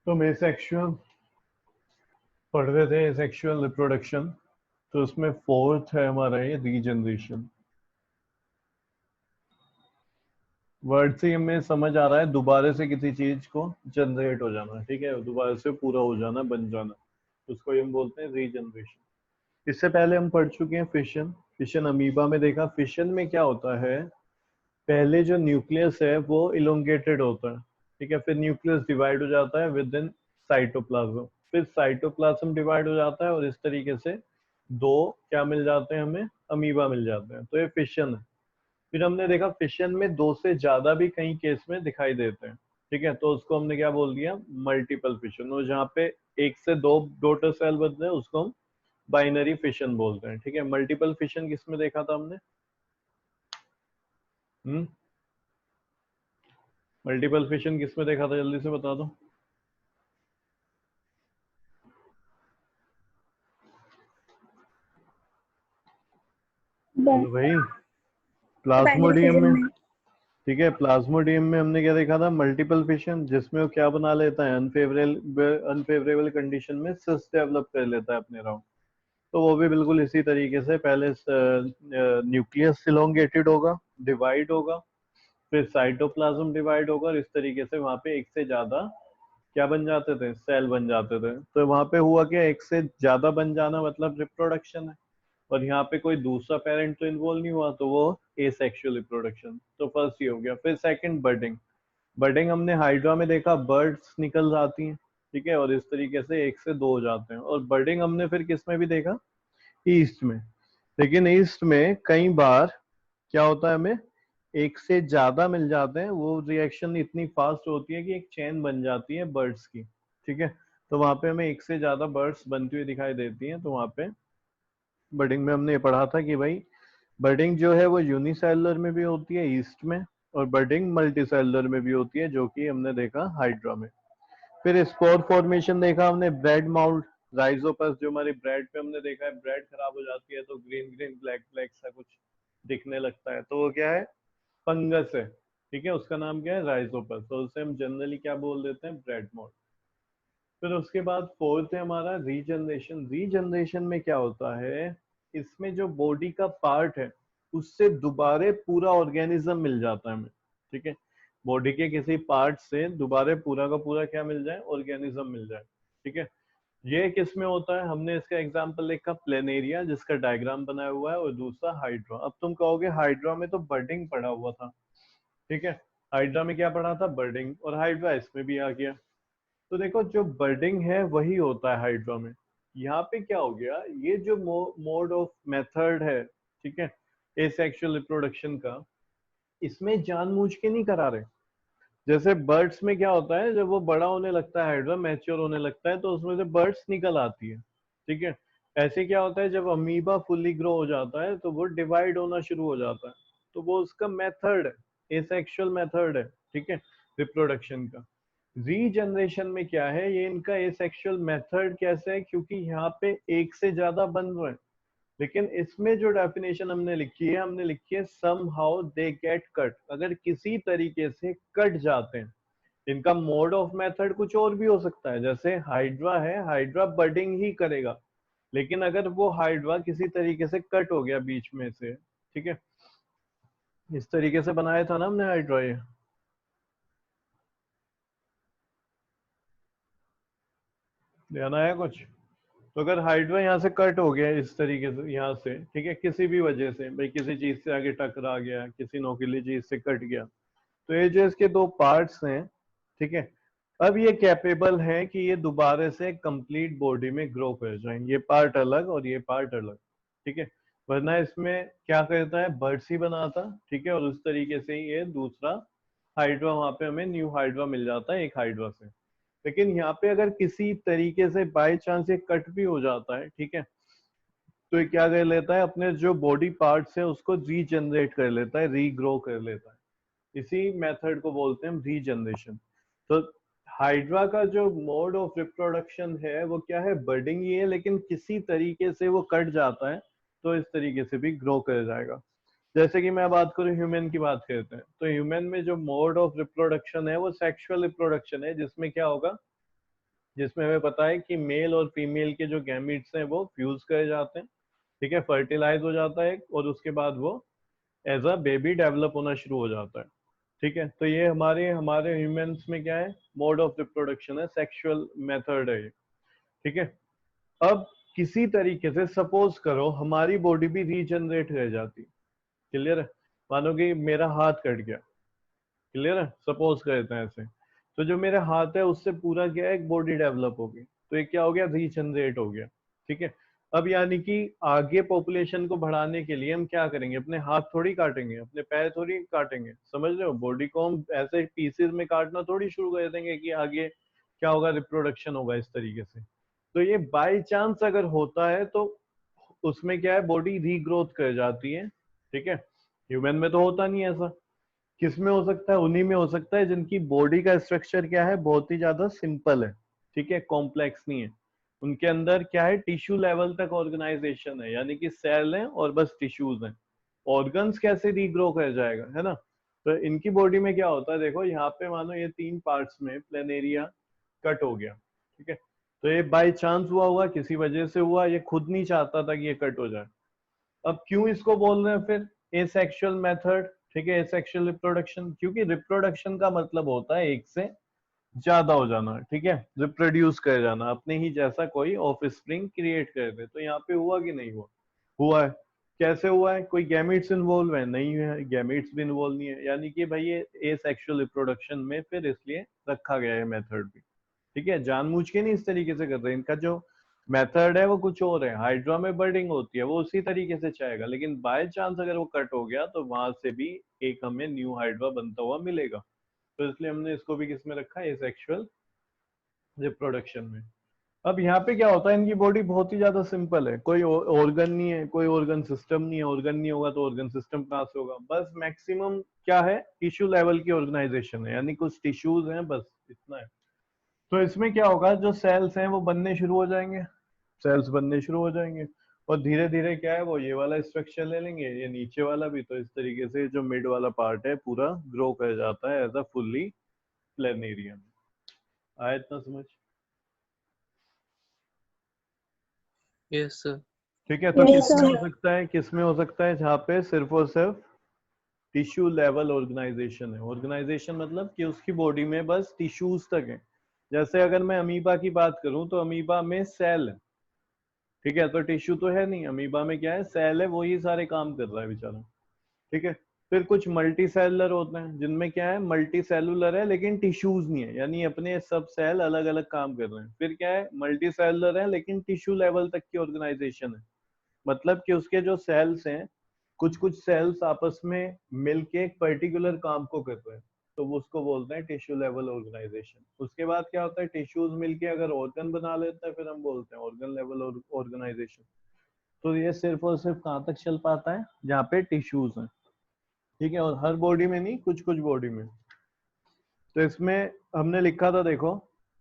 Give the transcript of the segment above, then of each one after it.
तो मैं सेक्सुअल पढ़ रहे थे, सेक्सुअल रिप्रोडक्शन। तो उसमें फोर्थ है हमारा ये रीजनरेशन। वर्ड से हमें समझ आ रहा है दोबारा से किसी चीज को जनरेट हो जाना, ठीक है, दोबारा से पूरा हो जाना, बन जाना, उसको हम बोलते हैं रीजनरेशन। इससे पहले हम पढ़ चुके हैं फिशन। फिशन अमीबा में देखा। फिशन में क्या होता है, पहले जो न्यूक्लियस है वो इलोंगेटेड होता है, ठीक है, फिर न्यूक्लियस डिवाइड हो जाता है विद इन साइटोप्लाज्म, फिर साइटोप्लाज्म डिवाइड हो जाता है और इस तरीके से दो क्या मिल जाते हैं हमें, अमीबा मिल जाते हैं। तो ये फिशन है। फिर हमने देखा फिशन में दो से ज्यादा भी कई केस में दिखाई देते हैं, ठीक है, तो उसको हमने क्या बोल दिया, मल्टीपल फिशन। और जहाँ पे एक से दो डॉटर सेल बनते हैं उसको हम बाइनरी फिशन बोलते हैं, ठीक है। मल्टीपल फिशन किसमें देखा था हमने? हम्म मल्टीपल फिशन किसमें देखा था, जल्दी से बता दो। बोलो भाई। बाइनरी प्लाज्मोडियम फिजन में, में। ठीक है, प्लाज्मोडियम में हमने क्या देखा था, मल्टीपल फिशन, जिसमें वो क्या बना लेता है, अनफेवरेबल अनफेवरेबल कंडीशन में सिस डेवलप कर लेता है अपने राउंड। तो वो भी बिल्कुल इसी तरीके से पहले न्यूक्लियस इलोंगेटेड होगा, डिवाइड होगा, फिर साइटोप्लाज्म डिवाइड होगा, और इस तरीके से वहां पे एक से ज्यादा क्या बन जाते थे, सेल बन जाते थे। तो वहां पे हुआ क्या, एक से ज्यादा बन जाना मतलब रिप्रोडक्शन है। और यहाँ पे कोई दूसरा पेरेंट तो इन्वॉल्व नहीं हुआ, तो वो एसेक्सुअल रिप्रोडक्शन। तो फर्स्ट ये हो गया। फिर सेकंड बर्डिंग। बर्डिंग हमने हाइड्रा में देखा, बर्ड्स निकल जाती हैं, ठीक है, और इस तरीके से एक से दो हो जाते हैं। और बर्डिंग हमने फिर किस में भी देखा, ईस्ट में। लेकिन ईस्ट में कई बार क्या होता है, हमें एक से ज्यादा मिल जाते हैं, वो रिएक्शन इतनी फास्ट होती है कि एक चेन बन जाती है बर्ड्स की, ठीक है। तो वहां पे हमें एक से ज्यादा बर्ड्स बनती हुई दिखाई देती हैं। तो वहां पे बर्डिंग में हमने ये पढ़ा था कि भाई बर्डिंग जो है वो यूनिसेलुलर में भी होती है ईस्ट में, और बर्डिंग मल्टीसेलुलर में भी होती है, जो कि हमने देखा हाइड्रा में। फिर स्पोर फॉर्मेशन देखा हमने, ब्रेड माउल्ट, राइजोपस, जो हमारी ब्रेड पे हमने देखा है, ब्रेड खराब हो जाती है तो ग्रीन ग्रीन ब्लैक ब्लैक सा कुछ दिखने लगता है, तो वो क्या है, फंगस है, ठीक है, उसका नाम क्या है, राइजोपस। तो उसे हम जनरली क्या बोल देते हैं, ब्रेड माउल्ट। फिर उसके बाद फोर्थ है हमारा रीजनरेशन। रीजनरेशन में क्या होता है, इसमें जो बॉडी का पार्ट है उससे दोबारा पूरा ऑर्गेनिज्म मिल जाता है हमें, ठीक है, बॉडी के किसी पार्ट से दोबारा पूरा का पूरा क्या मिल जाए, ऑर्गेनिज्म मिल जाए, ठीक है। ये किस में होता है, हमने इसका एग्जांपल देखा प्लेनेरिया, जिसका डायग्राम बनाया हुआ है, और दूसरा हाइड्रा। अब तुम कहोगे हाइड्रा में तो बर्डिंग पड़ा हुआ था, ठीक है, हाइड्रा में क्या पढ़ा था, बर्डिंग, और हाइड्रा इसमें भी आ गया। तो देखो जो बर्डिंग है वही होता है हाइड्रा में। यहाँ पे क्या हो गया, ये जो मोड ऑफ मेथड है, ठीक है, एसेक्सुअल रिप्रोडक्शन का, इसमें जानबूझ के नहीं करा रहे। जैसे बर्ड्स में क्या होता है, जब वो बड़ा होने लगता है, हाइड्रा मैच्योर होने लगता है, तो उसमें से बर्ड्स निकल आती है, ठीक है। ऐसे क्या होता है, जब अमीबा फुल्ली ग्रो हो जाता है तो वो डिवाइड होना शुरू हो जाता है। तो वो उसका मेथड है, एसेक्सुअल मेथड है, ठीक है, रिप्रोडक्शन का। रीजनरेशन में क्या है, ये इनका एसेक्सुअल मेथड कैसे है, क्योंकि यहाँ पे एक से ज्यादा बन रहे हैं। लेकिन इसमें जो डेफिनेशन हमने लिखी है somehow they get cut, अगर किसी तरीके से कट जाते हैं। इनका मोड ऑफ मेथड कुछ और भी हो सकता है, जैसे हाइड्रा है, हाइड्रा बडिंग ही करेगा, लेकिन अगर वो हाइड्रा किसी तरीके से कट हो गया बीच में से, ठीक है, इस तरीके से बनाया था ना हमने हाइड्रा ये, ध्यान आया कुछ? तो अगर हाइड्रा यहाँ से कट हो गया इस तरीके से, यहाँ से, ठीक है, किसी भी वजह से, भाई किसी चीज से आगे टकरा गया, किसी नोकीली चीज से कट गया, तो ये जो इसके दो पार्ट्स हैं, ठीक है, अब ये कैपेबल है कि ये दोबारा से कंप्लीट बॉडी में ग्रो कर जाए, ये पार्ट अलग और ये पार्ट अलग, ठीक है। वरना इसमें क्या करता है, बर्ड्स ही बनाता, ठीक है, और उस तरीके से ही ये दूसरा हाइड्रा, वहां पे हमें न्यू हाइड्रा मिल जाता है एक हाइड्रा से। लेकिन यहाँ पे अगर किसी तरीके से बाय चांस ये कट भी हो जाता है, ठीक है, तो ये क्या कर लेता है, अपने जो बॉडी पार्ट्स है उसको रीजनरेट कर लेता है, रीग्रो कर लेता है। इसी मेथड को बोलते हैं हम रीजनरेशन। तो हाइड्रा का जो मोड ऑफ रिप्रोडक्शन है वो क्या है, बर्डिंग ही है, लेकिन किसी तरीके से वो कट जाता है तो इस तरीके से भी ग्रो कर जाएगा। जैसे कि मैं बात करूं, ह्यूमन की बात करते हैं, तो ह्यूमन में जो मोड ऑफ रिप्रोडक्शन है वो सेक्सुअल रिप्रोडक्शन है, जिसमें क्या होगा, जिसमें हमें पता है कि मेल और फीमेल के जो गैमीट्स हैं वो फ्यूज करे जाते हैं, ठीक है, फर्टिलाइज हो जाता है और उसके बाद वो एज अ बेबी डेवलप होना शुरू हो जाता है, ठीक है। तो ये हमारे हमारे ह्यूमंस में क्या है, मोड ऑफ रिप्रोडक्शन है, सेक्सुअल मेथड है ये, ठीक है। अब किसी तरीके से सपोज करो हमारी बॉडी भी रीजनरेट रह जाती, क्लियर है, मानो कि मेरा हाथ कट गया, क्लियर है, सपोज करते हैं ऐसे, तो जो मेरा हाथ है उससे पूरा क्या है, एक बॉडी डेवलप होगी, तो ये क्या हो गया, रीजनरेट हो गया, ठीक है। अब यानी कि आगे पॉपुलेशन को बढ़ाने के लिए हम क्या करेंगे, अपने हाथ थोड़ी काटेंगे, अपने पैर थोड़ी काटेंगे, समझ रहे हो, बॉडी को हम ऐसे पीसेस में काटना थोड़ी शुरू कर देंगे कि आगे क्या होगा, रिप्रोडक्शन होगा इस तरीके से। तो ये बाय चांस अगर होता है तो उसमें क्या है, बॉडी रीग्रोथ कर जाती है, ठीक है। ह्यूमन में तो होता नहीं है ऐसा। किस में हो सकता है, उन्हीं में हो सकता है जिनकी बॉडी का स्ट्रक्चर क्या है, बहुत ही ज्यादा सिंपल है, ठीक है, कॉम्प्लेक्स नहीं है। उनके अंदर क्या है, टिश्यू लेवल तक ऑर्गेनाइजेशन है, यानी कि सेल है और बस टिश्यूज हैं। ऑर्गन्स कैसे रीग्रो कर जाएगा, है ना। तो इनकी बॉडी में क्या होता है, देखो यहाँ पे मानो ये 3 पार्ट्स में प्लेनेरिया कट हो गया, ठीक है। तो ये बाय चांस हुआ, हुआ किसी वजह से हुआ, ये खुद नहीं चाहता था कि ये कट हो जाए। अब क्यों इसको बोल रहे हैं फिर एसेक्सुअल मेथड, ठीक है, एसेक्सुअल रिप्रोडक्शन, क्योंकि रिप्रोडक्शन का मतलब होता है एक से ज्यादा हो जाना, ठीक है, रिप्रोड्यूस कर जाना, अपने ही जैसा कोई ऑफ स्प्रिंग क्रिएट कर दे। तो यहाँ पे हुआ कि नहीं हुआ, हुआ है। कैसे हुआ है, कोई गैमीट्स इन्वॉल्व है, नहीं है, गैमीट्स भी इन्वॉल्व नहीं है, यानी कि भाई ये एसेक्सुअल रिप्रोडक्शन में फिर इसलिए रखा गया है मेथड भी, ठीक है। जानबूझ के नहीं इस तरीके से कर रहे हैं, इनका जो मेथड है वो कुछ और है, हाइड्रा में बर्डिंग होती है वो उसी तरीके से चाहेगा, लेकिन बाय चांस अगर वो कट हो गया तो वहां से भी एक हमें न्यू हाइड्रा बनता हुआ मिलेगा। तो इसलिए हमने इसको भी किस में रखा है, सेक्सुअल रिप्रोडक्शन में। अब यहाँ पे क्या होता है, इनकी बॉडी बहुत ही ज्यादा सिंपल है, कोई ऑर्गन नहीं है, कोई ऑर्गन सिस्टम नहीं है, ऑर्गन नहीं होगा तो ऑर्गन सिस्टम कहाँ से होगा, बस मैक्सिमम क्या है, टिश्यू लेवल की ऑर्गेनाइजेशन है, यानी कुछ टिश्यूज हैं, बस इतना है। तो इसमें क्या होगा, जो सेल्स हैं वो बनने शुरू हो जाएंगे, सेल्स बनने शुरू हो जाएंगे, और धीरे धीरे क्या है, वो ये वाला स्ट्रक्चर ले लेंगे, ये नीचे वाला भी, तो इस तरीके से जो मिड वाला पार्ट है पूरा ग्रो कर जाता है एज अ फुल्ली प्लेनेरियम। आया इतना समझ, यस सर। ठीक है। तो यस किसमें हो सर। सकता है, किसमें हो सकता है, जहाँ पे सिर्फ और सिर्फ टिश्यू लेवल ऑर्गेनाइजेशन है, ऑर्गेनाइजेशन मतलब कि उसकी बॉडी में बस टिश्यूज तक है। जैसे अगर मैं अमीबा की बात करूं तो अमीबा में सेल है, ठीक है, तो टिश्यू तो है नहीं, अमीबा में क्या है, सेल है, वही सारे काम कर रहा है बेचारा, ठीक है। फिर कुछ मल्टी सेलुलर होते हैं जिनमें क्या है, मल्टी सेलुलर है लेकिन टिश्यूज नहीं है, यानी अपने सब सेल अलग अलग काम कर रहे हैं। फिर क्या है, मल्टी सेलुलर है लेकिन टिश्यू लेवल तक की ऑर्गेनाइजेशन है, मतलब कि उसके जो सेल्स हैं, कुछ कुछ सेल्स आपस में मिलके एक पर्टिकुलर काम को कर रहे हैं, तो वो उसको बोलते हैं टिश्यू लेवल ऑर्गेनाइजेशन। उसके बाद क्या होता है, टिश्यूज मिलके अगर ऑर्गन बना लेते हैं फिर हम बोलते हैं ऑर्गन लेवल ऑर्गेनाइजेशन। तो ये सिर्फ और सिर्फ कहाँ तक चल पाता है, जहाँ पे टिश्यूज हैं, ठीक है, और हर बॉडी में नहीं, कुछ कुछ बॉडी में। तो इसमें हमने लिखा था, देखो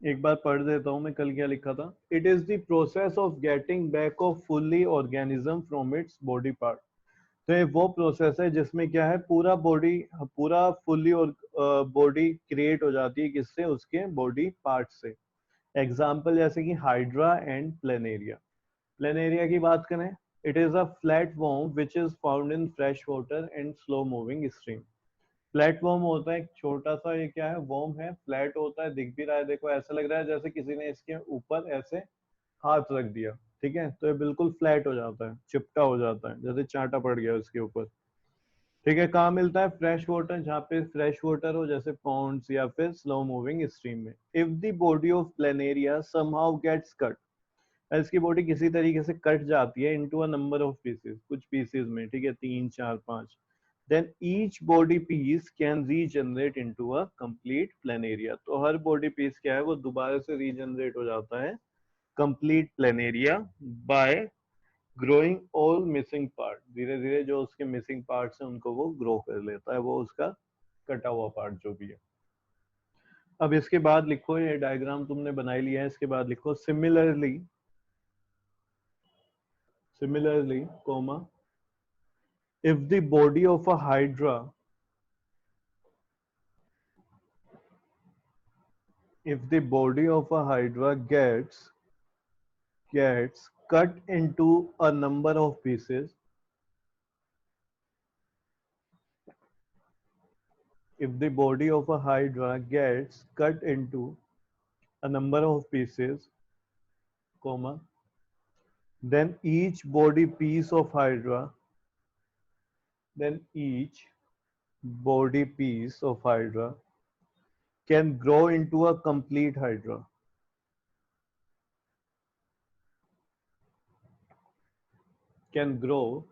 एक बार पढ़ देता हूँ मैं, कल क्या लिखा था, it is the process of getting back off fully organism from its body part. तो ये वो प्रोसेस है जिसमें क्या है, पूरा बॉडी, पूरा फुल्ली और बॉडी क्रिएट हो जाती है, किससे, उसके बॉडी पार्ट से। एग्जाम्पल जैसे कि हाइड्रा एंड प्लेनेरिया। प्लेनेरिया की बात करें, it is a flat warm which is found in fresh water and slow moving stream. Flat warm होता है एक छोटा सा, ये क्या है, वॉर्म है, फ्लैट होता है, दिख भी रहा है, देखो ऐसा लग रहा है जैसे किसी ने इसके ऊपर ऐसे हाथ रख दिया, ठीक है, तो ये बिल्कुल फ्लैट हो जाता है, चिपटा हो जाता है, जैसे चांटा पड़ गया उसके ऊपर, ठीक है। कहाँ मिलता है, फ्रेश वाटर, जहाँ पे फ्रेश वाटर हो, जैसे पॉन्ड्स या फिर स्लो मूविंग स्ट्रीम में। If the body of planaria somehow gets cut, इसकी बॉडी किसी तरीके से कट जाती है into a number of pieces, कुछ पीसेस में, ठीक है, 3 4 5, then each body piece can regenerate into a complete planaria. तो हर बॉडी पीस क्या है, वो दोबारा से रीजनरेट हो जाता है complete planaria bye growing all missing part. धीरे धीरे जो उसके मिसिंग पार्ट्स हैं उनको वो ग्रो कर लेता है, वो उसका कटा हुआ पार्ट जो भी है। अब इसके बाद लिखो, ये डायग्राम तुमने बना ही लिया है, इसके बाद लिखो similarly, similarly comma, if the body of a hydra if the body of a hydra gets cut into a number of pieces, if the body of a hydra gets cut into a number of pieces, comma, then each body piece of hydra, then each body piece of hydra can grow into a complete hydra. Can grow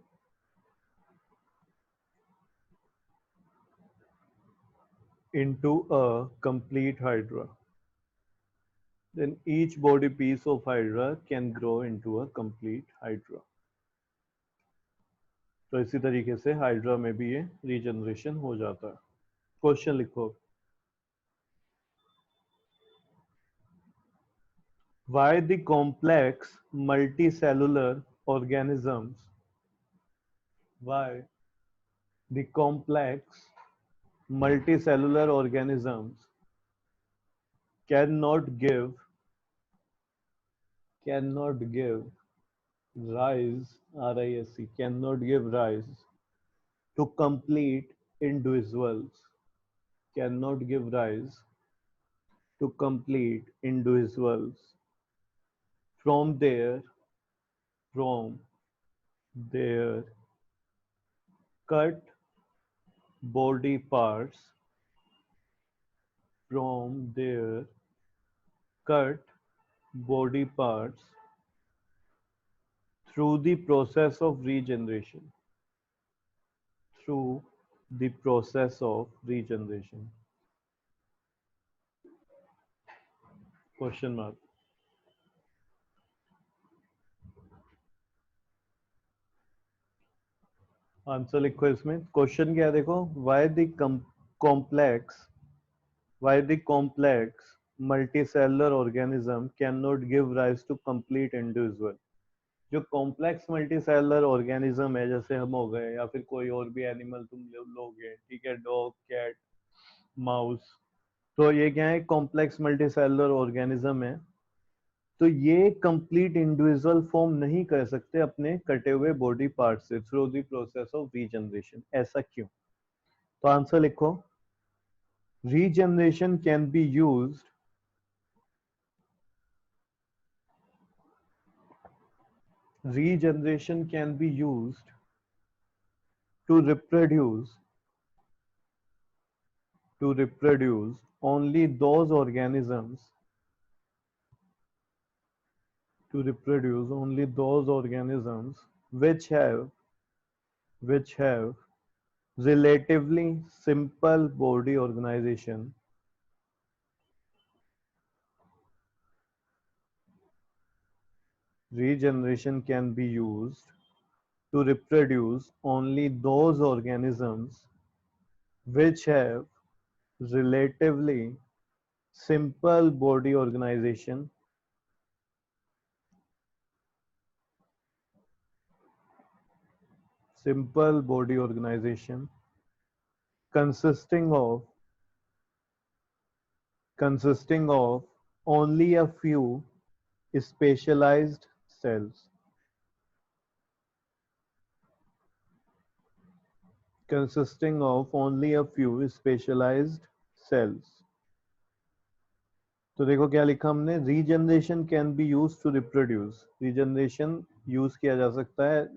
into a complete hydra. Then each body piece of hydra can grow into a complete hydra. तो इसी तरीके से hydra में भी ये regeneration हो जाता है. क्वेश्चन लिखो. Why the complex multicellular organisms? Why the complex multicellular organisms cannot give rise, RISE, cannot give rise to complete individuals, cannot give rise to complete individuals from their cut body parts, from their cut body parts through the process of regeneration, through the process of regeneration. Question mark. Answer लिखो इसमें. Question क्या है देखो. complex why the complex multicellular organism cannot give rise to complete individual. जो complex multicellular organism है, जैसे हम हो गए या फिर कोई और भी एनिमल तुम लोगे, ठीक है, डॉग, कैट, माउस, तो ये क्या है, कॉम्प्लेक्स मल्टीसेलुलर ऑर्गेनिज्म है. तो ये कंप्लीट इंडिविजुअल फॉर्म नहीं कर सकते अपने कटे हुए बॉडी पार्ट से through the process of regeneration. ऐसा क्यों? तो आंसर लिखो. Regeneration can be used regeneration can be used to reproduce only those organisms which have relatively simple body organization. Regeneration can be used to reproduce only those organisms which have relatively simple body organization, consisting of only a few specialized cells, consisting of only a few specialized cells. तो देखो क्या लिखा हमने. Regeneration can be use to reproduce. Regeneration use किया जा सकता है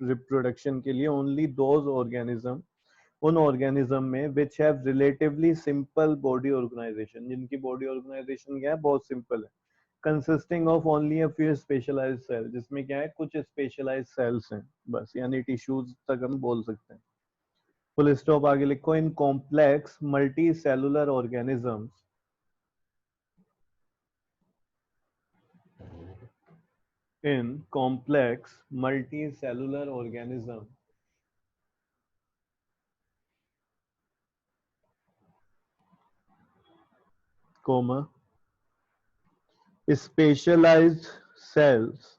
reproduction के लिए ओनली दोज ऑर्गेनिज्म, उन ऑर्गेनिज्म में which have relatively simple body organisation, जिनकी बॉडी ऑर्गेनाइजेशन क्या है, बहुत सिंपल है. Consisting of only a few specialised cell, जिसमें क्या है, कुछ स्पेशलाइज्ड सेल्स हैं बस, यानी टिश्यूज तक हम बोल सकते हैं. Full stop. आगे लिखो. In complex multicellular organisms, in complex multicellular organism, comma, specialized cells,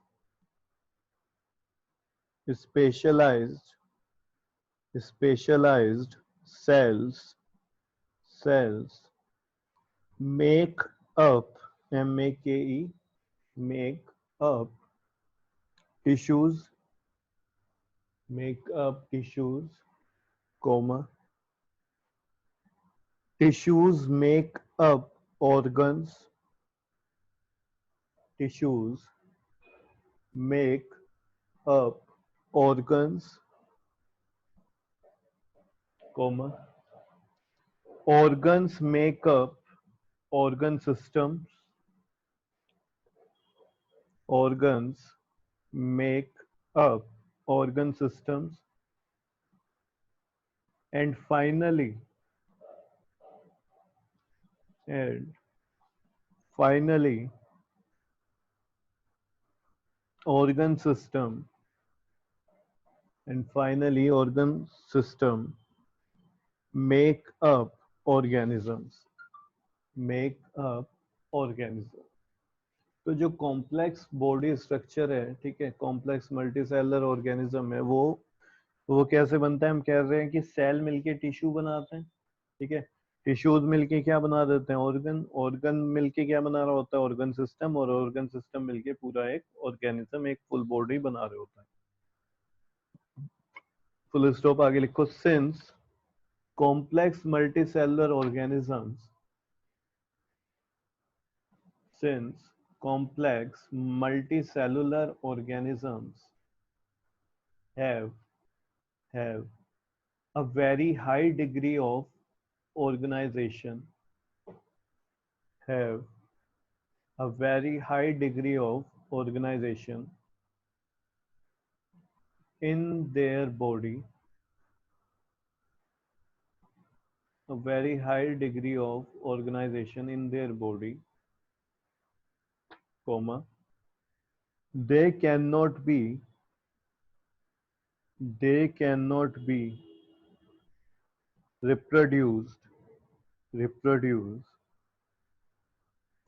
specialized cells make up, make, make up tissues, make up tissues, comma, tissues make up organs, tissues make up organs, comma, organs make up organ systems, organs make up organ systems, and and finally organ system organ system make up organisms, make up organism। तो जो complex body structure है, ठीक है, complex multicellular organism है, वो कैसे बनता है? हम कह रहे हैं कि सेल मिलके टिश्यू बनाते हैं, ठीक है, टिश्यूज मिलके क्या बना देते हैं? ऑर्गन, ऑर्गन मिलके क्या बना रहा होता है? ऑर्गन सिस्टम, और ऑर्गन सिस्टम मिलके पूरा एक ऑर्गेनिज्म, एक फुल बॉडी बना रहे होता है। फुल स्टॉप, आगे लिखो। Since complex multicellular organisms, since complex multicellular organisms have have a very high degree of organization, have a very high degree of organization in their body, a very high degree of organization in their body, comma, they cannot be they cannot be reproduced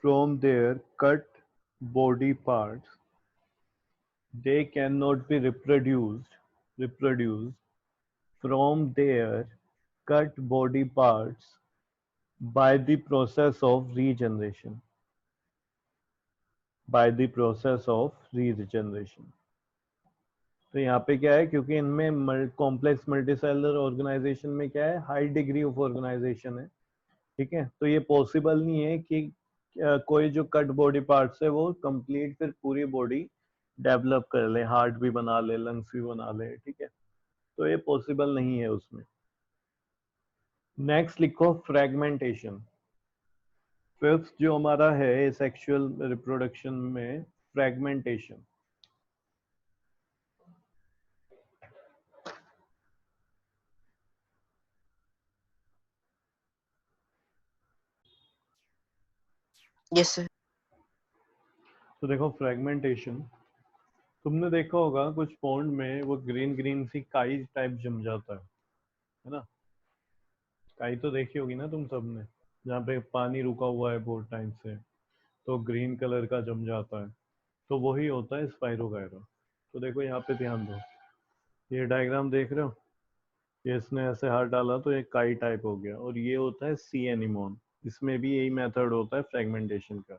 from their cut body parts, they cannot be reproduced from their cut body parts by the process of regeneration, by the process of regeneration। तो यहाँ पे क्या है, क्योंकि इनमें complex multicellular organisation में क्या है, हाई डिग्री ऑफ ऑर्गेनाइजेशन है, ठीक है, तो ये पॉसिबल नहीं है कि कोई जो कट बॉडी पार्ट्स है वो कंप्लीट फिर पूरी बॉडी डेवलप कर ले, हार्ट भी बना ले, लंग्स भी बना ले, ठीक है, तो ये पॉसिबल नहीं है उसमें। नेक्स्ट लिखो फ्रेगमेंटेशन। फिफ्थ जो हमारा है सेक्सुअल रिप्रोडक्शन में, फ्रेगमेंटेशन। Yes sir. तो देखो फ्रेगमेंटेशन, तुमने देखा होगा कुछ पॉन्ड में वो ग्रीन ग्रीन सी काई टाइप जम जाता है ना? काई तो देखी होगी ना तुम सबने, जहाँ पे पानी रुका हुआ है बहुत टाइम से, तो ग्रीन कलर का जम जाता है, तो वही होता है स्पाइरोगायरा। तो देखो यहाँ पे ध्यान दो, ये डायग्राम देख रहे हो, ये इसने ऐसे हाथ डाला तो ये काई टाइप हो गया, और ये होता है सी एनिमोन। इसमें भी यही मेथड होता है फ्रेगमेंटेशन का।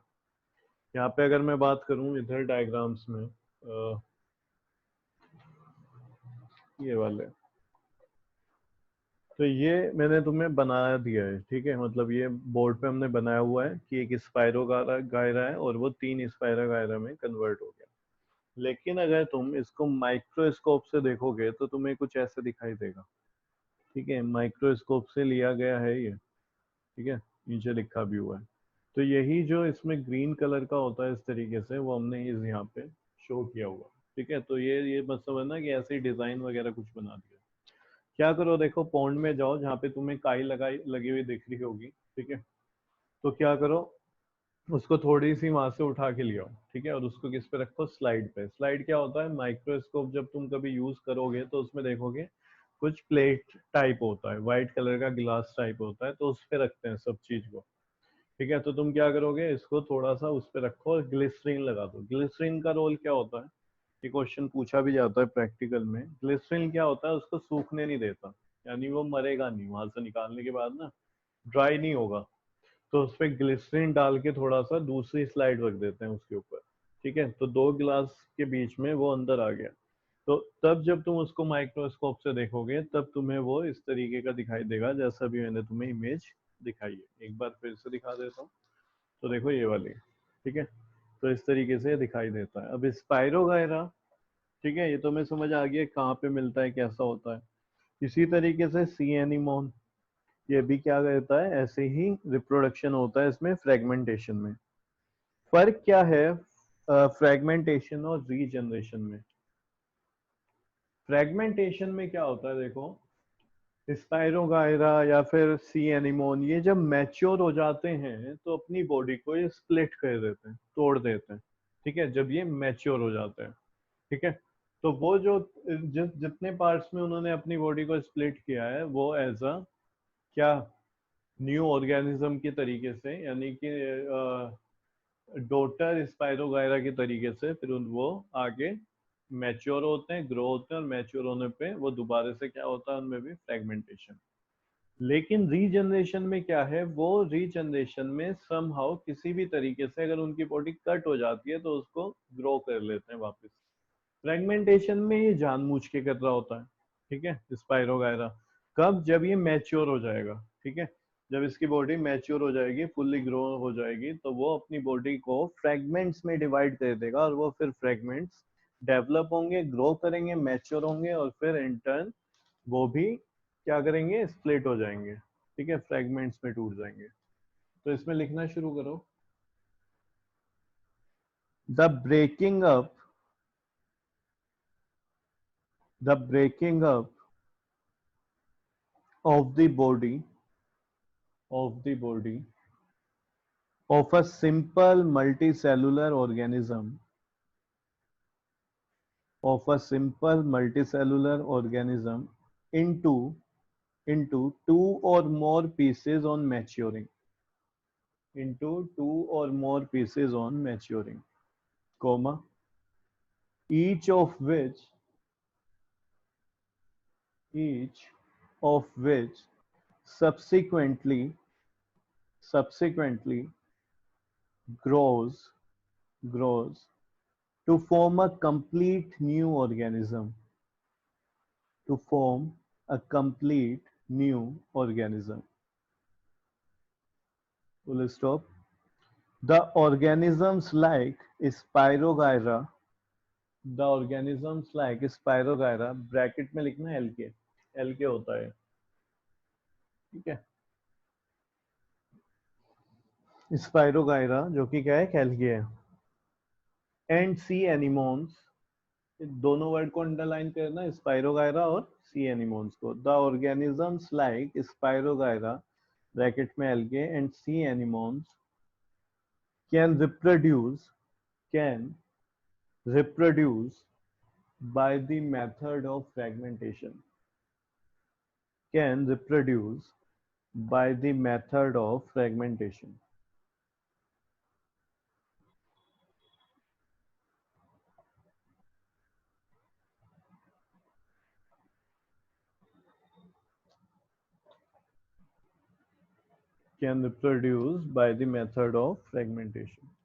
यहाँ पे अगर मैं बात करूँ इधर डायग्राम्स में, ये वाले, तो ये मैंने तुम्हें बना दिया है, ठीक है, मतलब ये बोर्ड पे हमने बनाया हुआ है कि एक स्पाइरोगायरा है और वो 3 स्पाइरोगायरा में कन्वर्ट हो गया। लेकिन अगर तुम इसको माइक्रोस्कोप से देखोगे तो तुम्हें कुछ ऐसे दिखाई देगा, ठीक है, माइक्रोस्कोप से लिया गया है ये, ठीक है, नीचे लिखा भी हुआ है। तो यही जो इसमें ग्रीन कलर का होता है इस तरीके से, वो हमने इस यहाँ पे शो किया हुआ, ठीक है, तो ये मतलब है ना कि ऐसे ही डिजाइन वगैरह कुछ बना दिया। क्या करो, देखो पॉन्ड में जाओ जहाँ पे तुम्हें काई लगी हुई दिख रही होगी, ठीक है, तो क्या करो, उसको थोड़ी सी वहां से उठा के ले आओ, ठीक है, और उसको किस पे रखो, स्लाइड पे। स्लाइड क्या होता है, माइक्रोस्कोप जब तुम कभी यूज करोगे तो उसमें देखोगे कुछ प्लेट टाइप होता है, व्हाइट कलर का ग्लास टाइप होता है, तो उस पे रखते हैं सब चीज को, ठीक है, तो तुम क्या करोगे, इसको थोड़ा सा उस पे रखो और ग्लिसरीन लगा दो। ग्लिसरीन का रोल क्या होता है, ये क्वेश्चन पूछा भी जाता है प्रैक्टिकल में। ग्लिसरीन क्या होता है, उसको सूखने नहीं देता, यानी वो मरेगा नहीं, वहां से निकालने के बाद ना ड्राई नहीं होगा, तो उस पर ग्लिसरीन डाल के थोड़ा सा दूसरी स्लाइड रख देते हैं उसके ऊपर, ठीक है। तो 2 गिलास के बीच में वो अंदर आ गया। तो तब जब तुम उसको माइक्रोस्कोप से देखोगे तब तुम्हें वो इस तरीके का दिखाई देगा, जैसा भी मैंने तुम्हें इमेज दिखाई है। एक बार फिर से दिखा देता हूँ। तो देखो ये वाली, ठीक है। तो इस तरीके से दिखाई देता है। अब स्पाइरोगायरा, ठीक है, ये तो मैं समझ आ गया कहाँ पे मिलता है, कैसा होता है। इसी तरीके से सी एनिमोन, ये भी क्या करता है, ऐसे ही रिप्रोडक्शन होता है इसमें फ्रेगमेंटेशन में। फर्क क्या है फ्रेगमेंटेशन और रीजनरेशन में? फ्रेगमेंटेशन में क्या होता है, देखो, स्पाइरोगायरा या फिर सी एनिमोन, ये जब मैच्योर हो जाते हैं तो अपनी बॉडी को ये स्प्लिट कर देते हैं, तोड़ देते हैं, ठीक है, जब ये मैच्योर हो जाते हैं, ठीक है। तो वो जो जितने पार्ट्स में उन्होंने अपनी बॉडी को स्प्लिट किया है वो एज अ क्या, न्यू ऑर्गेनिज्म के तरीके से, यानी कि डोटर स्पाइरोगायरा के तरीके से फिर वो आगे मैच्योर होते हैं, ग्रो होते हैं, और मैच्योर होने पे वो दोबारा से क्या होता है, उनमें भी फ्रेगमेंटेशन। लेकिन रीजनरेशन में क्या है, वो रीजनरेशन में समहाउ किसी भी तरीके से अगर उनकी बॉडी कट हो जाती है तो उसको ग्रो कर लेते हैं वापस। फ्रेगमेंटेशन में ये जानबूझ के कर रहा होता है, ठीक है, स्पाइरोगायरा। कब? जब ये मैच्योर हो जाएगा, ठीक है। जब इसकी बॉडी मैच्योर हो जाएगी, फुल्ली ग्रो हो जाएगी, तो वो अपनी बॉडी को फ्रेगमेंट्स में डिवाइड कर देगा, और वो फिर फ्रेगमेंट्स डेवलप होंगे, ग्रो करेंगे, मैच्योर होंगे, और फिर इन टर्न वो भी क्या करेंगे, स्प्लिट हो जाएंगे, ठीक है, फ्रेगमेंट्स में टूट जाएंगे। तो इसमें लिखना शुरू करो। The breaking up, the breaking up of the body, of the body of a simple multicellular organism, of a simple multicellular organism into two or more pieces on maturing, into two or more pieces on maturing, comma, each of which each of which subsequently grows to form a complete new organism, to form a complete new organism. Full stop. The organisms like Spirogyra, the organisms like Spirogyra, bracket में लिखना है LK, LK होता है, ठीक है। Spirogyra जो कि क्या है, LK है। एंड सी एनिमोन्स, दोनों वर्ड को अंडरलाइन करना, स्पाइरोगायरा और सी एनिमोन्स को। The organisms like spirogyra bracket में LK and sea anemones can reproduce can reproduce by the method of fragmentation, can reproduce by the method of fragmentation. Can reproduce by the method of fragmentation.